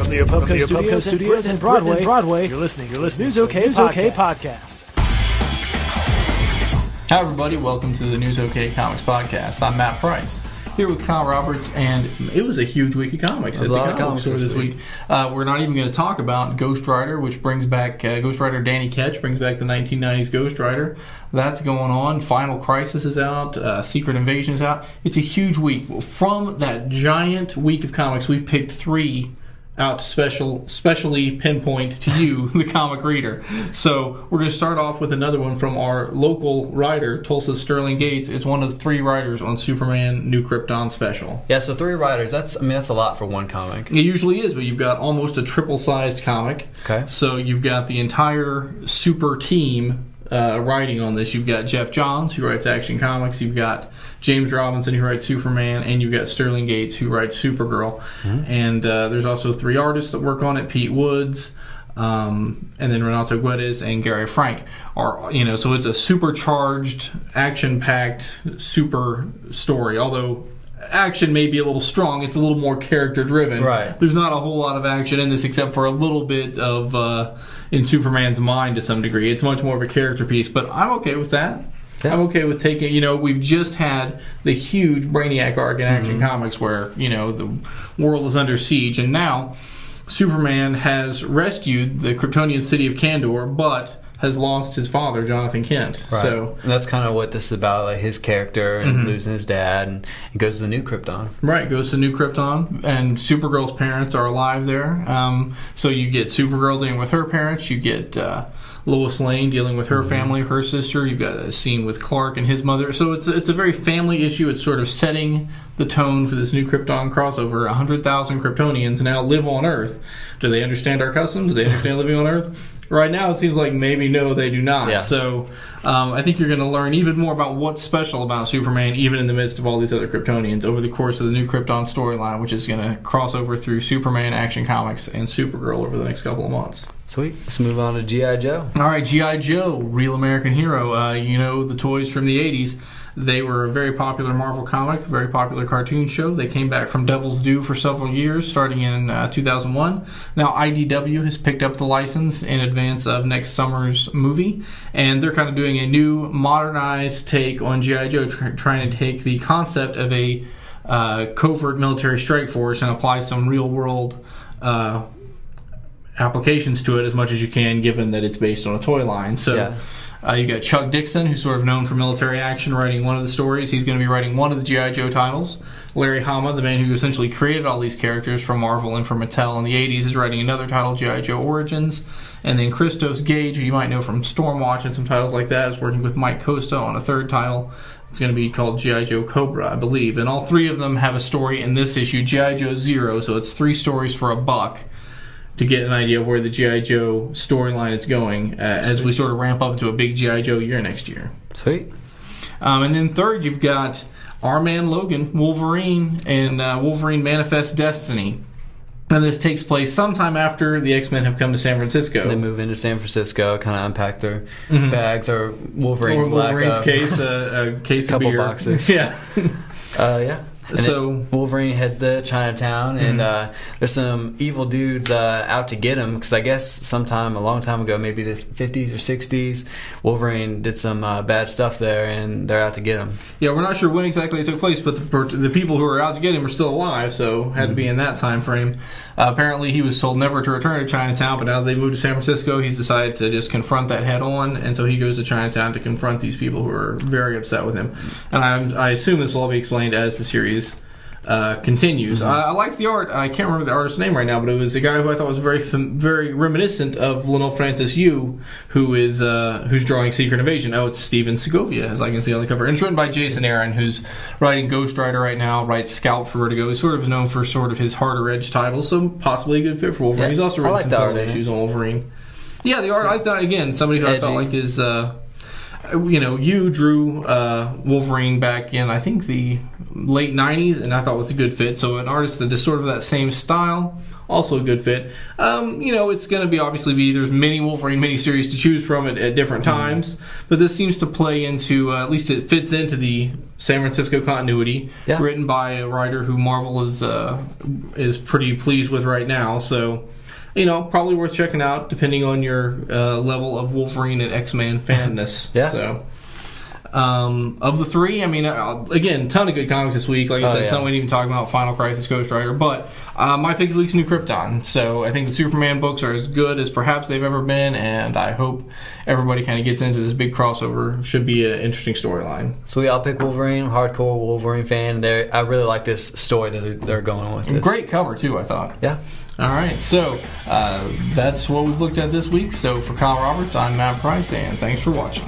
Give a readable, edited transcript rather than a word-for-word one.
From the Apopka Studios and Broadway, you're listening to News OK Podcast. Hi everybody, welcome to the News OK Comics Podcast. I'm Matt Price, here with Kyle Roberts, and it was a huge week of comics at the comic store this week. We're not even going to talk about Ghost Rider, which brings back Ghost Rider Danny Ketch, brings back the 1990s Ghost Rider. That's going on. Final Crisis is out. Secret Invasion is out. It's a huge week. From that giant week of comics, we've picked 3 out to specially pinpoint to you, the comic reader. So we're going to start off with another one from our local writer, Tulsa Sterling Gates. Is one of the 3 writers on Superman New Krypton special. Yeah, so 3 writers. That's a lot for one comic. It usually is, but you've got almost a triple-sized comic. Okay. So you've got the entire super team writing on this. You've got Jeff Johns, who writes Action Comics. You've got James Robinson, who writes Superman, and you've got Sterling Gates, who writes Supergirl. Mm-hmm. And there's also 3 artists that work on it: Pete Woods, and then Renato Guedes and Gary Frank. So it's a supercharged, action-packed, super story. Although action may be a little strong, it's a little more character-driven. Right. There's not a whole lot of action in this, except for a little bit of in Superman's mind to some degree. It's much more of a character piece, but I'm okay with that. Yeah. I'm okay with taking, we've just had the huge Brainiac arc in Action Comics where, the world is under siege, and now Superman has rescued the Kryptonian city of Kandor, but has lost his father, Jonathan Kent. Right. So, and that's kind of what this is about, like his character and losing his dad, and he goes to the New Krypton. Right, goes to New Krypton, and Supergirl's parents are alive there. So you get Supergirl dealing with her parents, you get Lois Lane dealing with her family, her sister. You've got a scene with Clark and his mother. So it's a very family issue. It's sort of setting the tone for this New Krypton crossover. 100,000 Kryptonians now live on Earth. Do they understand our customs? Do they understand living on Earth? Right now, it seems like maybe no, they do not. Yeah. So I think you're going to learn even more about what's special about Superman, even in the midst of all these other Kryptonians, over the course of the New Krypton storyline, which is going to cross over through Superman, Action Comics, and Supergirl over the next couple of months. Sweet. Let's move on to G.I. Joe. All right, G.I. Joe, Real American Hero. The toys from the 80s. They were a very popular Marvel comic, very popular cartoon show. They came back from Devil's Due for several years, starting in 2001. Now IDW has picked up the license in advance of next summer's movie, and they're kind of doing a new, modernized take on G.I. Joe, trying to take the concept of a covert military strike force and apply some real-world applications to it as much as you can, given that it's based on a toy line. So. Yeah. You got Chuck Dixon, who's sort of known for military action, writing one of the stories. He's going to be writing one of the G.I. Joe titles. Larry Hama, the man who essentially created all these characters from Marvel and from Mattel in the 80s, is writing another title, G.I. Joe Origins. And then Christos Gage, who you might know from Stormwatch and some titles like that, is working with Mike Costa on a third title. It's going to be called G.I. Joe Cobra, I believe. And all 3 of them have a story in this issue, G.I. Joe Zero, so it's 3 stories for $1. To get an idea of where the G.I. Joe storyline is going as we sort of ramp up into a big G.I. Joe year next year. Sweet. And then third, you've got our man Logan, Wolverine, and Wolverine Manifest Destiny. And this takes place sometime after the X-Men have come to San Francisco. They move into San Francisco, kind of unpack their bags, or Wolverine's case, a case couple of beer. Boxes. Yeah. Yeah. And so Wolverine heads to Chinatown, and there's some evil dudes out to get him, because I guess a long time ago, maybe the 50s or 60s, Wolverine did some bad stuff there, and they're out to get him. Yeah, we're not sure when exactly it took place, but the people who are out to get him are still alive, so had to be in that time frame. Apparently, he was told never to return to Chinatown, but now that they moved to San Francisco, he's decided to just confront that head on, and so he goes to Chinatown to confront these people who are very upset with him. And I assume this will all be explained as the series continues. I like the art. I can't remember the artist's name right now, but it was a guy who I thought was very reminiscent of Lionel Francis Yu, who's drawing Secret Invasion. Oh, it's Steven Segovia, as I can see on the cover. And it's written by Jason Aaron, who's writing Ghost Rider right now, writes Scalp for Vertigo. He's sort of known for sort of his harder edge titles, so possibly a good fit for Wolverine. Yeah, he's also written some film issues on Wolverine. Yeah, the art, I thought, again, somebody who I felt like is... you drew Wolverine back in, I think, the late 90s, and I thought was a good fit. So an artist that is sort of that same style, also a good fit. It's going to be there's many Wolverine miniseries to choose from at different times, but this seems to play into, at least it fits into the San Francisco continuity, written by a writer who Marvel is pretty pleased with right now. So, probably worth checking out depending on your level of Wolverine and X-Men fanness. So. Of the three, again, ton of good comics this week. Like I said, some we didn't even talk about Final Crisis, Ghost Rider, but my pick of the week's New Krypton. So I think the Superman books are as good as perhaps they've ever been, and I hope everybody kind of gets into this big crossover. Should be an interesting storyline. So we all pick Wolverine, hardcore Wolverine fan. I really like this story that they're going with. This. Great cover too, I thought. Yeah. All right, so that's what we've looked at this week. So for Kyle Roberts, I'm Matt Price, and thanks for watching.